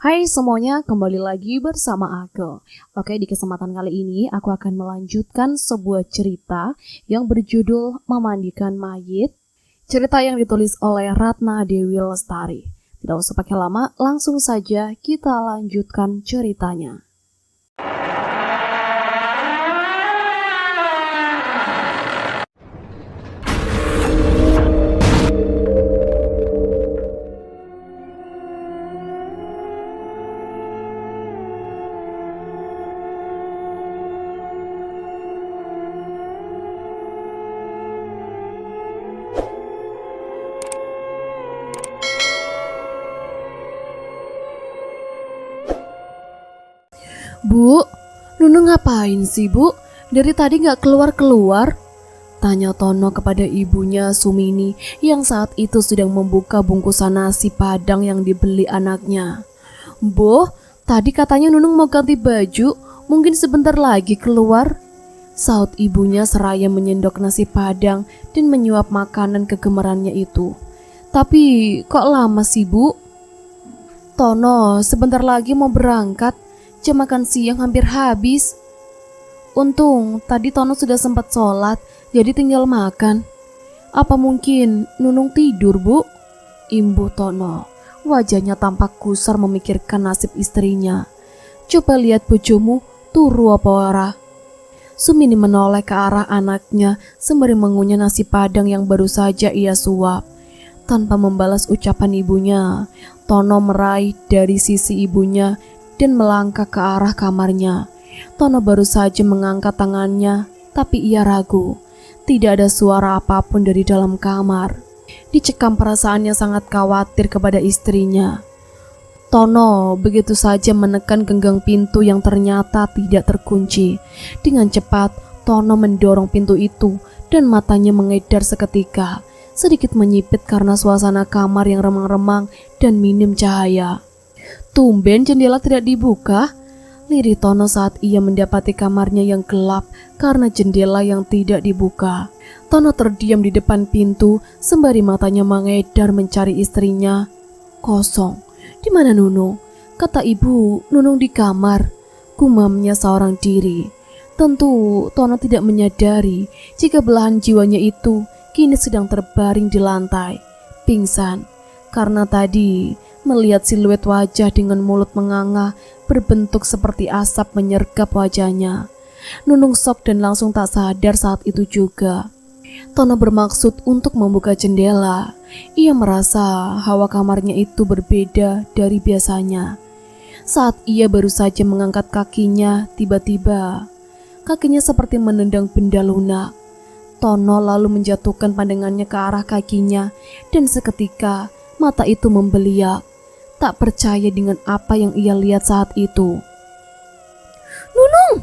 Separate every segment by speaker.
Speaker 1: Hai semuanya, kembali lagi bersama aku. Oke, di kesempatan kali ini aku akan melanjutkan sebuah cerita yang berjudul Memandikan Mayit. Cerita yang ditulis oleh Ratna Dewi Lestari. Tidak usah pakai lama, langsung saja kita lanjutkan ceritanya. Bu, Nunu ngapain sih bu? Dari tadi gak keluar-keluar? Tanya Tono kepada ibunya Sumini yang saat itu sedang membuka bungkusan nasi padang yang dibeli anaknya. Bu, tadi katanya Nunung mau ganti baju, mungkin sebentar lagi keluar. Saut ibunya seraya menyendok nasi padang dan menyuap makanan kegemarannya itu. Tapi kok lama sih bu? Tono, sebentar lagi mau berangkat. Jam makan siang hampir habis. Untung tadi Tono sudah sempat sholat, jadi tinggal makan. Apa mungkin Nunung tidur bu? Imbuh Tono. Wajahnya tampak kusar memikirkan nasib istrinya. Coba lihat bojomu, turu apa ora? Sumini menoleh ke arah anaknya sembari mengunyah nasi padang yang baru saja ia suap. Tanpa membalas ucapan ibunya, Tono meraih dari sisi ibunya dan melangkah ke arah kamarnya. Tono baru saja mengangkat tangannya, tapi ia ragu. Tidak ada suara apapun dari dalam kamar. Dicekam perasaannya sangat khawatir kepada istrinya. Tono begitu saja menekan genggam pintu yang ternyata tidak terkunci. Dengan cepat, Tono mendorong pintu itu dan matanya mengedar seketika, sedikit menyipit karena suasana kamar yang remang-remang dan minim cahaya. Tumben jendela tidak dibuka, lirih Tono saat ia mendapati kamarnya yang gelap karena jendela yang tidak dibuka. Tono terdiam di depan pintu sembari matanya mengedar mencari istrinya. Kosong. Di mana Nunung? Kata ibu, Nunung di kamar. Gumamnya seorang diri. Tentu Tono tidak menyadari jika belahan jiwanya itu kini sedang terbaring di lantai, pingsan. Karena tadi melihat siluet wajah dengan mulut menganga berbentuk seperti asap menyergap wajahnya. Nunung shock dan langsung tak sadar saat itu juga. Tono bermaksud untuk membuka jendela. Ia merasa hawa kamarnya itu berbeda dari biasanya. Saat ia baru saja mengangkat kakinya, tiba-tiba kakinya seperti menendang benda lunak. Tono lalu menjatuhkan pandangannya ke arah kakinya dan seketika mata itu membeliak. Tak percaya dengan apa yang ia lihat saat itu. Nunung!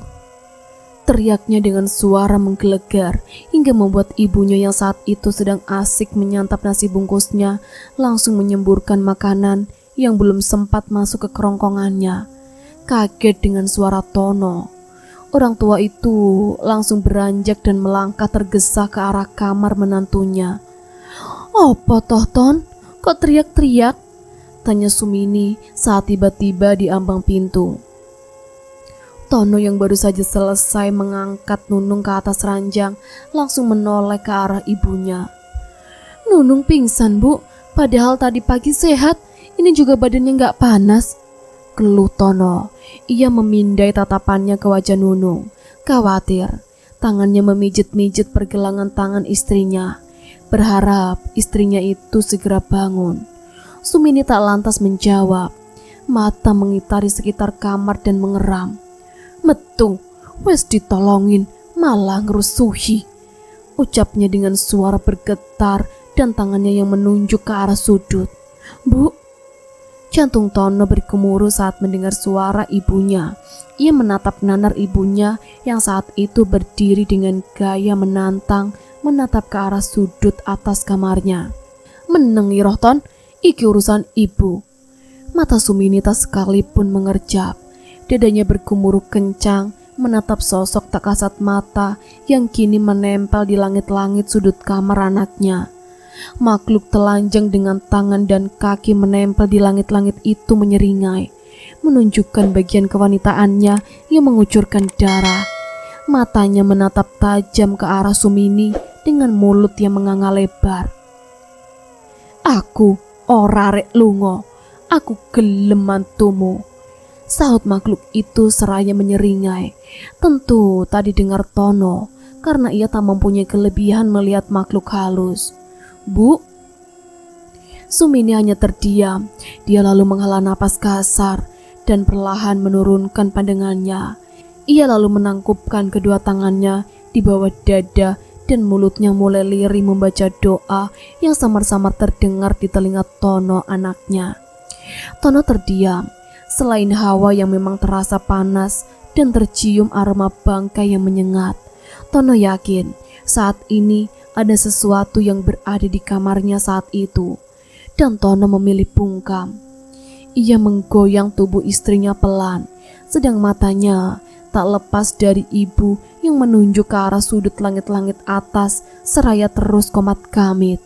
Speaker 1: Teriaknya dengan suara menggelegar hingga membuat ibunya yang saat itu sedang asik menyantap nasi bungkusnya langsung menyemburkan makanan yang belum sempat masuk ke kerongkongannya. Kaget dengan suara Tono. Orang tua itu langsung beranjak dan melangkah tergesa ke arah kamar menantunya. Apa toh Ton? Kok teriak-teriak? Tanya Sumini saat tiba-tiba di ambang pintu. Tono yang baru saja selesai mengangkat Nunung ke atas ranjang langsung menoleh ke arah ibunya. Nunung pingsan bu, padahal tadi pagi sehat, ini juga badannya gak panas. Keluh Tono. Ia memindai tatapannya ke wajah Nunung, khawatir. Tangannya memijit-mijit pergelangan tangan istrinya, berharap istrinya itu segera bangun. Sumini tak lantas menjawab. Mata mengitari sekitar kamar dan mengeram. Metu, wes ditolongin, malah ngerusuhi. Ucapnya dengan suara bergetar dan tangannya yang menunjuk ke arah sudut. Bu, jantung Tono bergemuruh saat mendengar suara ibunya. Ia menatap nanar ibunya yang saat itu berdiri dengan gaya menantang, menatap ke arah sudut atas kamarnya. Menengi roh Ton, iki urusan ibu. Mata Sumini tak sekalipun mengerjap. Dadanya bergemuruh kencang menatap sosok tak kasat mata yang kini menempel di langit-langit sudut kamar anaknya. Makhluk telanjang dengan tangan dan kaki menempel di langit-langit itu menyeringai. menunjukkan bagian kewanitaannya yang mengucurkan darah. Matanya menatap tajam ke arah Sumini dengan mulut yang menganga lebar. "Aku ora rek lunga, aku gelem mantumu," sahut makhluk itu seraya menyeringai. Tentu tadi dengar Tono, karena ia tak mempunyai kelebihan melihat makhluk halus. "Bu." Sumini hanya terdiam. Dia lalu menghela napas kasar dan perlahan menurunkan pandangannya. Ia lalu menangkupkan kedua tangannya di bawah dada dan mulutnya mulai lirih membaca doa yang samar-samar terdengar di telinga Tono anaknya. Tono terdiam. Selain hawa yang memang terasa panas dan tercium aroma bangkai yang menyengat, Tono yakin saat ini ada sesuatu yang berada di kamarnya saat itu. Dan Tono memilih bungkam. Ia menggoyang tubuh istrinya pelan, sedang matanya tak lepas dari ibu yang menunjuk ke arah sudut langit-langit atas seraya terus komat kamit.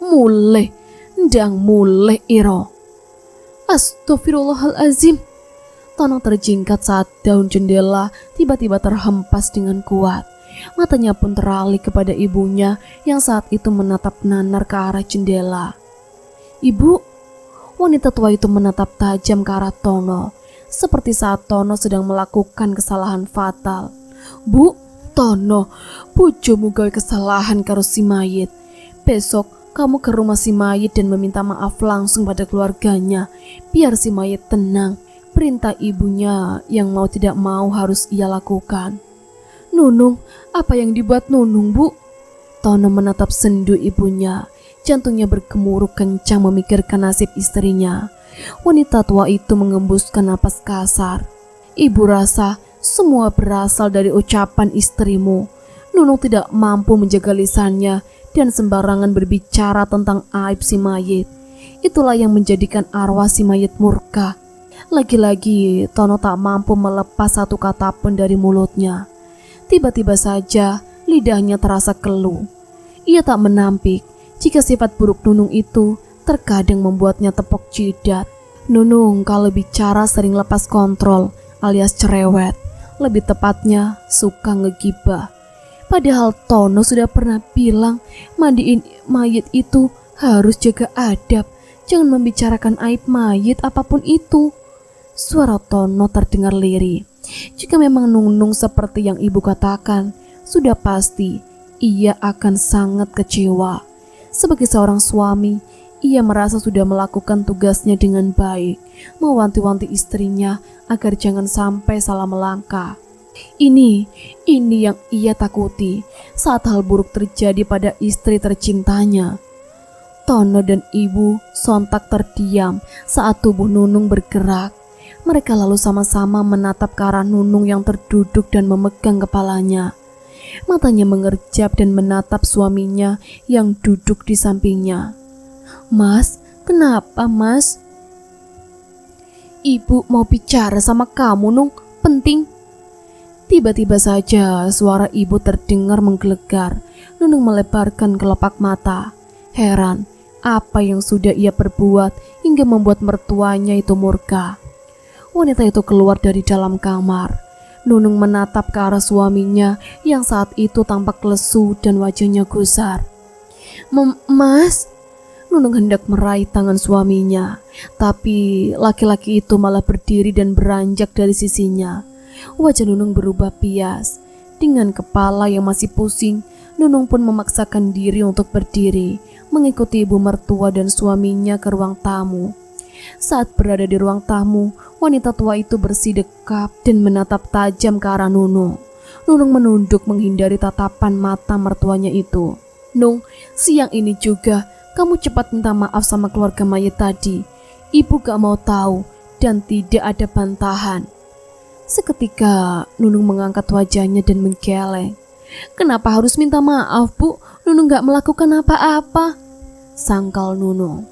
Speaker 1: "Mulih, ndang mulih iro." "Astaghfirullahalazim." Tono terjingkat saat daun jendela tiba-tiba terhempas dengan kuat. Matanya pun teralih kepada ibunya yang saat itu menatap nanar ke arah jendela. "Ibu." Wanita tua itu menatap tajam ke arah Tono, seperti saat Tono sedang melakukan kesalahan fatal. "Bu, Tono, bojomu gawe kesalahan karo si mayit. Besok kamu ke rumah si mayit dan meminta maaf langsung pada keluarganya, biar si mayit tenang. Perintah ibunya yang mau tidak mau harus ia lakukan." "Nunung, apa yang dibuat Nunung, Bu?" Tono menatap sendu ibunya. Jantungnya bergemuruh kencang memikirkan nasib istrinya. Wanita tua itu mengembuskan napas kasar. "Ibu rasa semua berasal dari ucapan istrimu. Nunung tidak mampu menjaga lisannya dan sembarangan berbicara tentang aib si mayit. Itulah yang menjadikan arwah si mayit murka." Lagi-lagi Tono tak mampu melepas satu kata pun dari mulutnya. Tiba-tiba saja lidahnya terasa keluh. Ia tak menampik jika sifat buruk Nunung itu terkadang membuatnya tepok jidat. Nunung kalau bicara sering lepas kontrol alias cerewet. Lebih tepatnya suka ngegibah. Padahal Tono sudah pernah bilang mandiin mayit itu harus jaga adab. Jangan membicarakan aib mayit apapun itu. Suara Tono terdengar lirih. Jika memang Nunung seperti yang ibu katakan, sudah pasti ia akan sangat kecewa. Sebagai seorang suami, ia merasa sudah melakukan tugasnya dengan baik, mewanti-wanti istrinya agar jangan sampai salah melangkah. Ini yang ia takuti saat hal buruk terjadi pada istri tercintanya. Tono dan ibu sontak terdiam saat tubuh Nunung bergerak. Mereka lalu sama-sama menatap ke arah Nunung yang terduduk dan memegang kepalanya. Matanya mengerjap dan menatap suaminya yang duduk di sampingnya. "Mas, kenapa Mas?" "Ibu mau bicara sama kamu, Nung, penting." Tiba-tiba saja suara ibu terdengar menggelegar. Nunung melebarkan kelopak mata. Heran, apa yang sudah ia perbuat hingga membuat mertuanya itu murka. Wanita itu keluar dari dalam kamar. Nunung menatap ke arah suaminya yang saat itu tampak lesu dan wajahnya gusar. Mas?" Nunung hendak meraih tangan suaminya, tapi laki-laki itu malah berdiri dan beranjak dari sisinya. Wajah Nunung berubah pias. Dengan kepala yang masih pusing, Nunung pun memaksakan diri untuk berdiri, mengikuti ibu mertua dan suaminya ke ruang tamu. Saat berada di ruang tamu, wanita tua itu bersidekap dan menatap tajam ke arah Nunung. Nunung menunduk menghindari tatapan mata mertuanya itu. "Nung, siang ini juga kamu cepat minta maaf sama keluarga mayit tadi. Ibu gak mau tahu dan tidak ada bantahan." Seketika Nunung mengangkat wajahnya dan menggeleng. "Kenapa harus minta maaf, Bu? Nunung gak melakukan apa-apa," sangkal Nunung.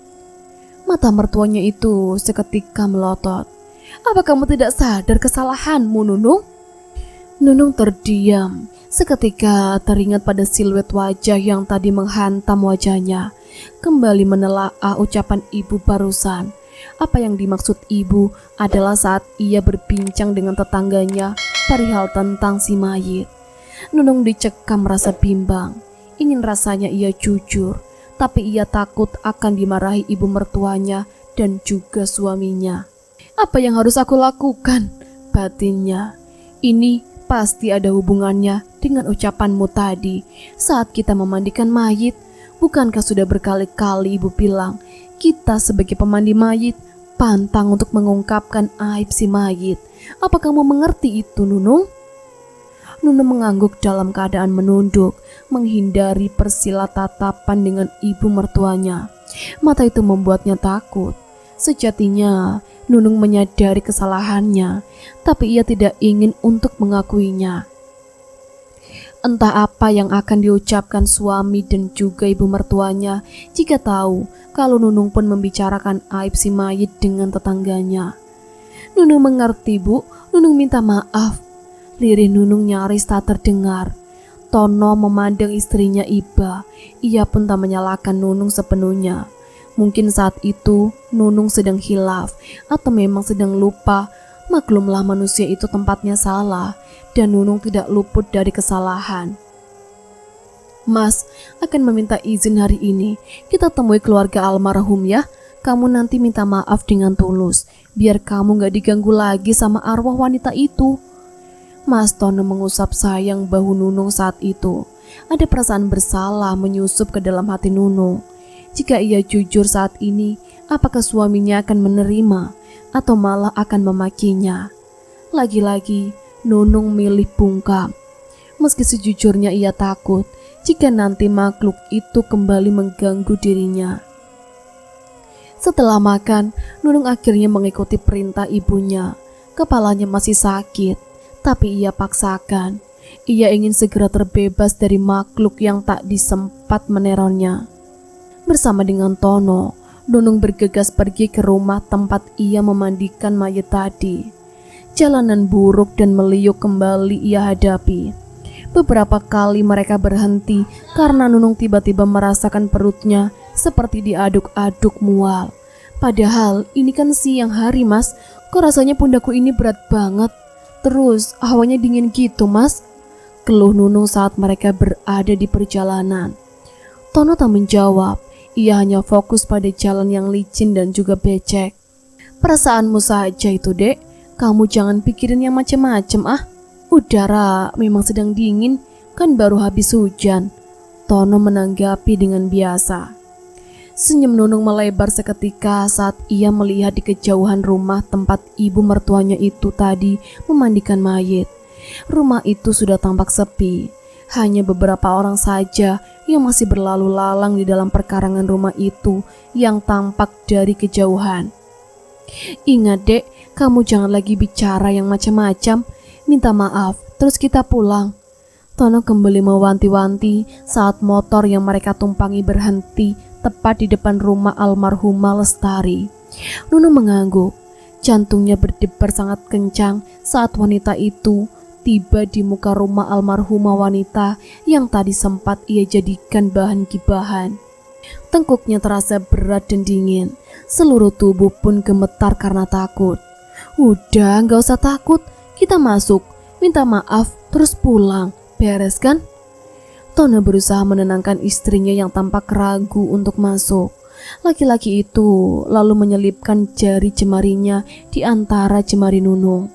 Speaker 1: Mata mertuanya itu seketika melotot. "Apa kamu tidak sadar kesalahanmu, Nunung?" Nunung terdiam. Seketika teringat pada siluet wajah yang tadi menghantam wajahnya. Kembali menelaah ucapan ibu barusan. Apa yang dimaksud ibu adalah saat ia berbincang dengan tetangganya perihal tentang si mayit. Nunung dicekam rasa bimbang. Ingin rasanya ia jujur, tapi ia takut akan dimarahi ibu mertuanya dan juga suaminya. Apa yang harus aku lakukan? Batinnya. Ini pasti ada hubungannya dengan ucapanmu tadi saat kita memandikan mayit. Bukankah sudah berkali-kali ibu bilang, kita sebagai pemandi mayit pantang untuk mengungkapkan aib si mayit. Apa kamu mengerti itu, Nunung? Nunung mengangguk dalam keadaan menunduk, menghindari persila tatapan dengan ibu mertuanya. Mata itu membuatnya takut. Sejatinya, Nunung menyadari kesalahannya, tapi ia tidak ingin untuk mengakuinya. Entah apa yang akan diucapkan suami dan juga ibu mertuanya jika tahu kalau Nunung pun membicarakan aib si mayit dengan tetangganya. Nunung mengerti, Bu. Nunung minta maaf. Lirih Nunung nyaris tak terdengar. Tono memandang istrinya iba. Ia pun tak menyalahkan Nunung sepenuhnya. Mungkin saat itu Nunung sedang hilaf atau memang sedang lupa. Maklumlah manusia itu tempatnya salah dan Nunung tidak luput dari kesalahan. Mas, akan meminta izin hari ini. Kita temui keluarga almarhum ya. Kamu nanti minta maaf dengan tulus. Biar kamu gak diganggu lagi sama arwah wanita itu. Mas Tono mengusap sayang bahu Nunung saat itu. Ada perasaan bersalah menyusup ke dalam hati Nunung. Jika ia jujur saat ini, apakah suaminya akan menerima atau malah akan memakinya? Lagi-lagi, Nunung milih bungkam. Meski sejujurnya ia takut jika nanti makhluk itu kembali mengganggu dirinya. Setelah makan, Nunung akhirnya mengikuti perintah ibunya. Kepalanya masih sakit, tapi ia paksakan. Ia ingin segera terbebas dari makhluk yang tak disempat menerornya. Bersama dengan Tono, Nunung bergegas pergi ke rumah tempat ia memandikan mayat tadi. Jalanan buruk dan meliuk kembali ia hadapi. Beberapa kali mereka berhenti karena Nunung tiba-tiba merasakan perutnya seperti diaduk-aduk mual. Padahal ini kan siang hari, Mas. Kok rasanya pundakku ini berat banget? Terus hawanya dingin gitu, Mas. Keluh Nunung saat mereka berada di perjalanan. Tono tak menjawab. Ia hanya fokus pada jalan yang licin dan juga becek. Perasaanmu saja itu, Dek. Kamu jangan pikirin yang macem-macem ah. Udara memang sedang dingin, kan baru habis hujan. Tono menanggapi dengan biasa. Senyum Nunung melebar seketika saat ia melihat di kejauhan rumah tempat ibu mertuanya itu tadi memandikan mayit. Rumah itu sudah tampak sepi. Hanya beberapa orang saja yang masih berlalu lalang di dalam perkarangan rumah itu yang tampak dari kejauhan. Ingat, Dek, kamu jangan lagi bicara yang macam-macam. Minta maaf, terus kita pulang. Tono kembali mewanti-wanti saat motor yang mereka tumpangi berhenti tepat di depan rumah almarhumah Lestari. Nunung mengangguk. Jantungnya berdebar sangat kencang saat wanita itu tiba di muka rumah almarhumah wanita yang tadi sempat ia jadikan bahan gibahan. Tengkuknya terasa berat dan dingin. Seluruh tubuh pun gemetar karena takut. Udah, gak usah takut. Kita masuk, minta maaf, terus pulang. Beres kan? Tono berusaha menenangkan istrinya yang tampak ragu untuk masuk. Laki-laki itu lalu menyelipkan jari jemarinya di antara jemari Nunung.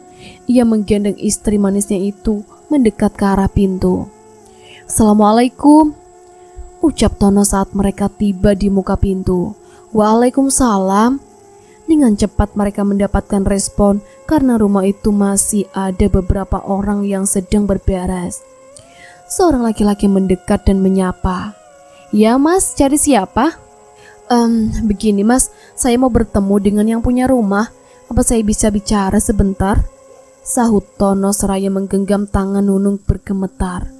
Speaker 1: Ia menggendong istri manisnya itu mendekat ke arah pintu. Assalamualaikum, ucap Tono saat mereka tiba di muka pintu. Waalaikumsalam. Dengan cepat mereka mendapatkan respon karena rumah itu masih ada beberapa orang yang sedang berberes. Seorang laki-laki mendekat dan menyapa. Ya Mas, cari siapa? Begini Mas, saya mau bertemu dengan yang punya rumah. Apa saya bisa bicara sebentar? Sahut Tono seraya menggenggam tangan Nunung bergemetar.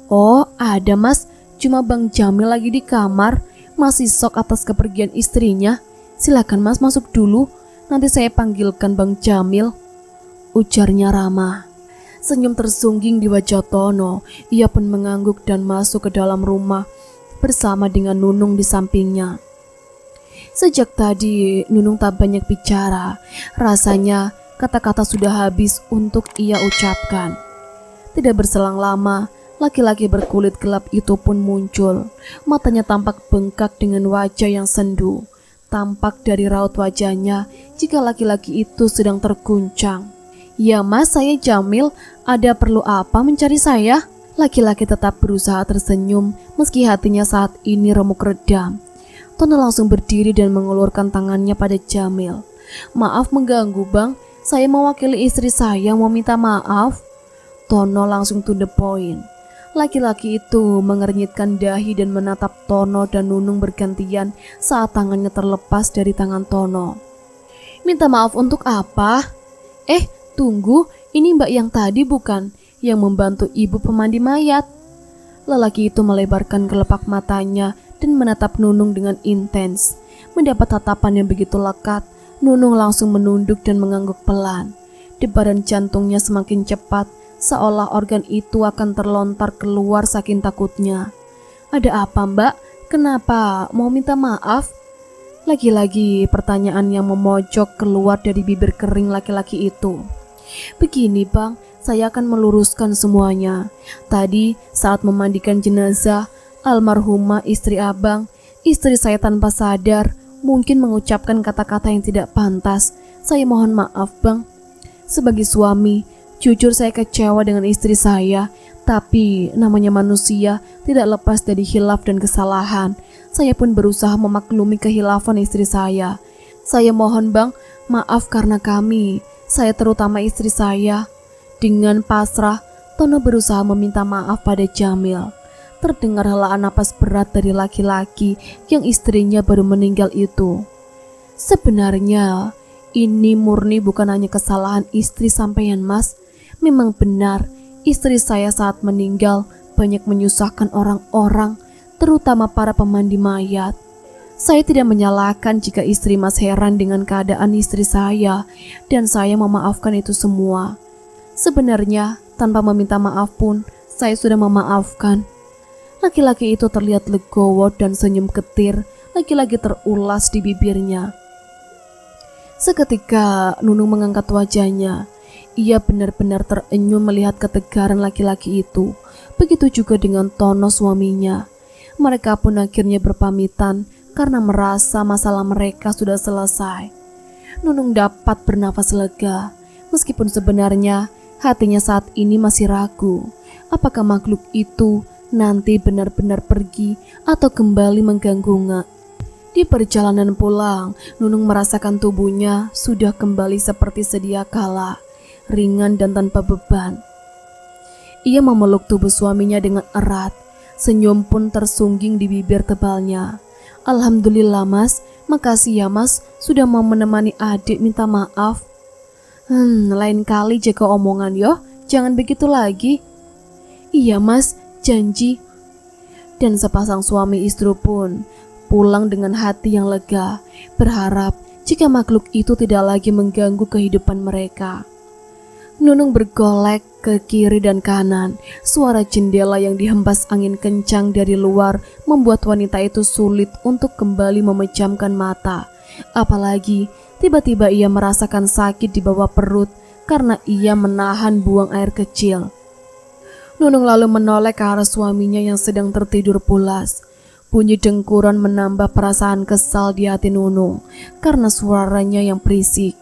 Speaker 1: Oh ada Mas, cuma Bang Jamil lagi di kamar. Masih shock atas kepergian istrinya. Silakan Mas masuk dulu, nanti saya panggilkan Bang Jamil, ujarnya ramah. Senyum tersungging di wajah Tono. Ia pun mengangguk dan masuk ke dalam rumah bersama dengan Nunung di sampingnya. Sejak tadi Nunung tak banyak bicara. Rasanya kata-kata sudah habis untuk ia ucapkan. Tidak berselang lama, laki-laki berkulit gelap itu pun muncul. Matanya tampak bengkak dengan wajah yang sendu. Tampak dari raut wajahnya jika laki-laki itu sedang terguncang. "Ya mas, saya Jamil. Ada perlu apa mencari saya?" Laki-laki tetap berusaha tersenyum meski hatinya saat ini remuk redam. Tono langsung berdiri dan mengulurkan tangannya pada Jamil. "Maaf mengganggu bang, saya mewakili istri saya mau minta maaf." Tono langsung to the point. Laki-laki itu mengernyitkan dahi dan menatap Tono dan Nunung bergantian saat tangannya terlepas dari tangan Tono. "Minta maaf untuk apa?" Tunggu, ini mbak yang tadi bukan? Yang membantu ibu pemandi mayat." Lelaki itu melebarkan kelopak matanya dan menatap Nunung dengan intens. Mendapat tatapan yang begitu lekat, Nunung langsung menunduk dan mengangguk pelan. Debaran jantungnya semakin cepat, seolah organ itu akan terlontar keluar saking takutnya. "Ada apa mbak? Kenapa mau minta maaf?" Lagi-lagi pertanyaan yang memojok keluar dari bibir kering laki-laki itu. "Begini bang, saya akan meluruskan semuanya. Tadi saat memandikan jenazah almarhumah istri abang, istri saya tanpa sadar mungkin mengucapkan kata-kata yang tidak pantas. Saya mohon maaf bang. Sebagai suami, jujur saya kecewa dengan istri saya, tapi namanya manusia tidak lepas dari khilaf dan kesalahan. Saya pun berusaha memaklumi kehilafan istri saya. Saya mohon bang, maaf karena kami, saya terutama istri saya." Dengan pasrah, Tono berusaha meminta maaf pada Jamil. Terdengar helaan napas berat dari laki-laki yang istrinya baru meninggal itu. "Sebenarnya ini murni bukan hanya kesalahan istri sampeyan mas. Memang benar, istri saya saat meninggal banyak menyusahkan orang-orang, terutama para pemandi mayat. Saya tidak menyalahkan jika istri mas heran dengan keadaan istri saya, dan saya memaafkan itu semua. Sebenarnya tanpa meminta maaf pun saya sudah memaafkan." Laki-laki itu terlihat legowo dan senyum ketir lagi-lagi terulas di bibirnya. Seketika Nunung mengangkat wajahnya. Ia benar-benar terenyuh melihat ketegaran laki-laki itu. Begitu juga dengan Tono suaminya. Mereka pun akhirnya berpamitan karena merasa masalah mereka sudah selesai. Nunung dapat bernafas lega, meskipun sebenarnya hatinya saat ini masih ragu. Apakah makhluk itu nanti benar-benar pergi atau kembali mengganggunya? Di perjalanan pulang, Nunung merasakan tubuhnya sudah kembali seperti sedia kala, ringan dan tanpa beban. Ia memeluk tubuh suaminya dengan erat, senyum pun tersungging di bibir tebalnya. "Alhamdulillah mas, makasih ya mas sudah mau menemani adik minta maaf." Lain kali jaga omongan yo, jangan begitu lagi." "Iya mas, janji." Dan sepasang suami istri pun pulang dengan hati yang lega, berharap jika makhluk itu tidak lagi mengganggu kehidupan mereka. Nunung bergolek ke kiri dan kanan. Suara jendela yang dihembas angin kencang dari luar membuat wanita itu sulit untuk kembali memejamkan mata. Apalagi tiba-tiba ia merasakan sakit di bawah perut karena ia menahan buang air kecil. Nunung lalu menoleh ke arah suaminya yang sedang tertidur pulas. Bunyi dengkuran menambah perasaan kesal di hati Nunung karena suaranya yang berisik.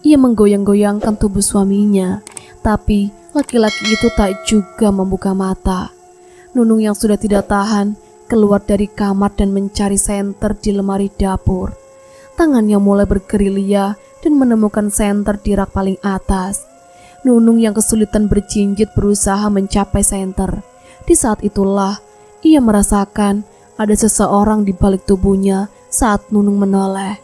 Speaker 1: Ia menggoyang-goyangkan tubuh suaminya, tapi laki-laki itu tak juga membuka mata. Nunung yang sudah tidak tahan keluar dari kamar dan mencari senter di lemari dapur. Tangannya mulai bergerilya dan menemukan senter di rak paling atas. Nunung yang kesulitan berjinjit berusaha mencapai senter. Di saat itulah ia merasakan ada seseorang di balik tubuhnya saat Nunung menoleh.